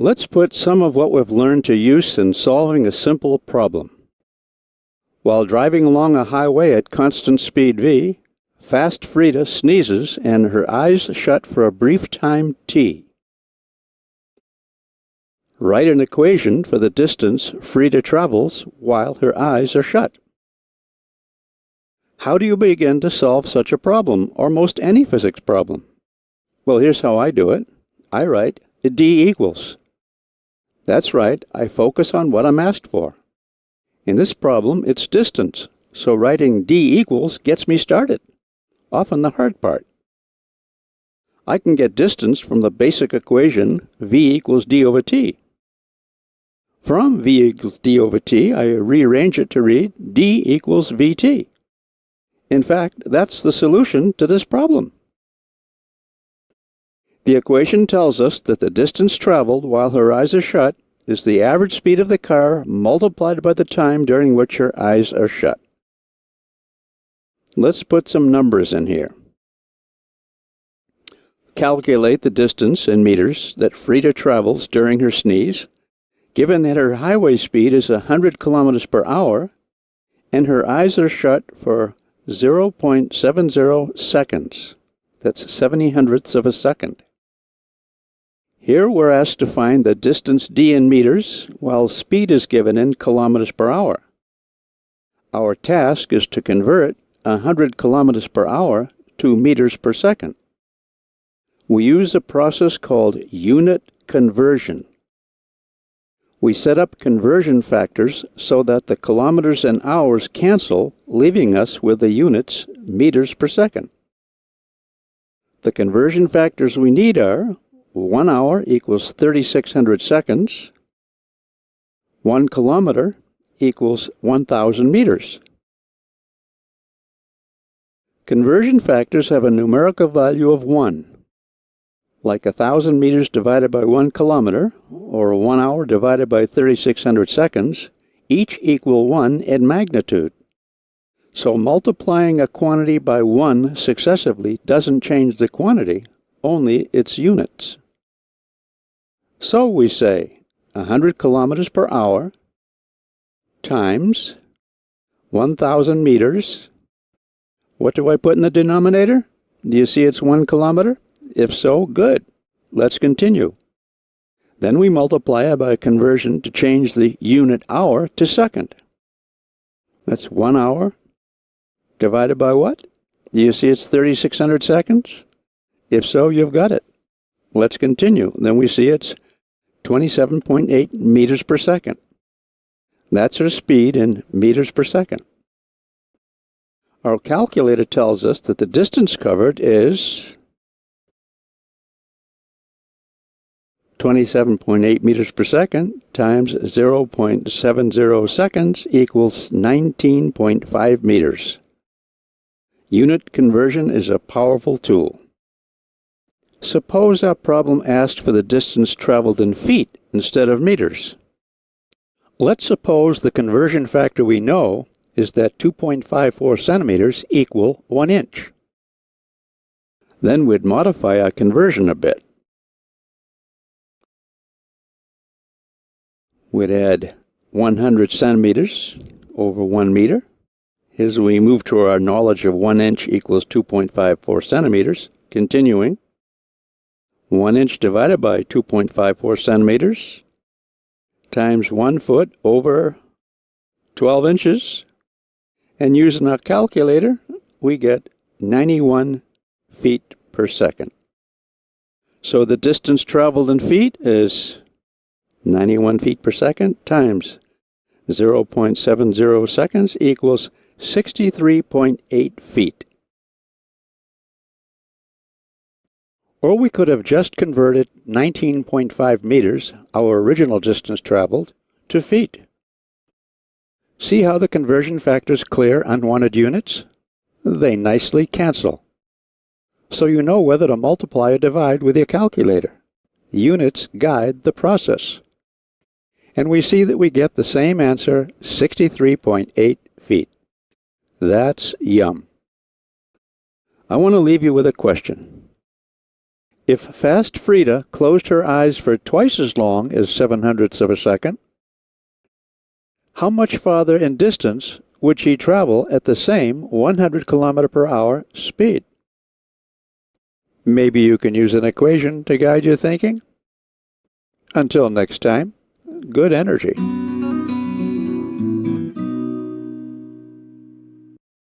Let's put some of what we've learned to use in solving a simple problem. While driving along a highway at constant speed v, fast Frida sneezes and her eyes shut for a brief time t. Write an equation for the distance Frida travels while her eyes are shut. How do you begin to solve such a problem, or most any physics problem? Well, here's how I do it. I write d equals. That's right, I focus on what I'm asked for. In this problem, it's distance, so writing d equals gets me started, often the hard part. I can get distance from the basic equation v equals d over t. From v equals d over t, I rearrange it to read d equals vt. In fact, that's the solution to this problem. The equation tells us that the distance traveled while her eyes are shut is the average speed of the car multiplied by the time during which her eyes are shut. Let's put some numbers in here. Calculate the distance in meters that Frida travels during her sneeze, given that her highway speed is 100 kilometers per hour and her eyes are shut for 0.70 seconds. That's 70 hundredths of a second. Here we're asked to find the distance d in meters, while speed is given in kilometers per hour. Our task is to convert 100 kilometers per hour to meters per second. We use a process called unit conversion. We set up conversion factors so that the kilometers and hours cancel, leaving us with the units meters per second. The conversion factors we need are 1 hour equals 3,600 seconds. 1 kilometer equals 1,000 meters. Conversion factors have a numerical value of 1. Like 1,000 meters divided by 1 kilometer, or 1 hour divided by 3,600 seconds, each equal 1 in magnitude. So multiplying a quantity by 1 successively doesn't change the quantity, only its units. So we say 100 kilometers per hour times 1,000 meters. What do I put in the denominator? Do you see it's 1 kilometer? If so, good. Let's continue. Then we multiply it by a conversion to change the unit hour to second. That's 1 hour divided by what? Do you see it's 3,600 seconds? If so, you've got it. Let's continue. Then we see it's 27.8 meters per second. That's our speed in meters per second. Our calculator tells us that the distance covered is 27.8 meters per second times 0.70 seconds equals 19.5 meters. Unit conversion is a powerful tool. Suppose our problem asked for the distance traveled in feet instead of meters. Let's suppose the conversion factor we know is that 2.54 centimeters equal 1 inch. Then we'd modify our conversion a bit. We'd add 100 centimeters over 1 meter. As we move to our knowledge of 1 inch equals 2.54 centimeters, continuing, 1 inch divided by 2.54 centimeters times 1 foot over 12 inches. And using our calculator, we get 91 feet per second. So the distance traveled in feet is 91 feet per second times 0.70 seconds equals 63.8 feet. Or we could have just converted 19.5 meters, our original distance traveled, to feet. See how the conversion factors clear unwanted units? They nicely cancel. So you know whether to multiply or divide with your calculator. Units guide the process. And we see that we get the same answer, 63.8 feet. That's yum. I want to leave you with a question. if fast Frida closed her eyes for twice as long as 7/100ths of a second, how much farther in distance would she travel at the same 100 km per hour speed? Maybe you can use an equation to guide your thinking? Until next time, good energy.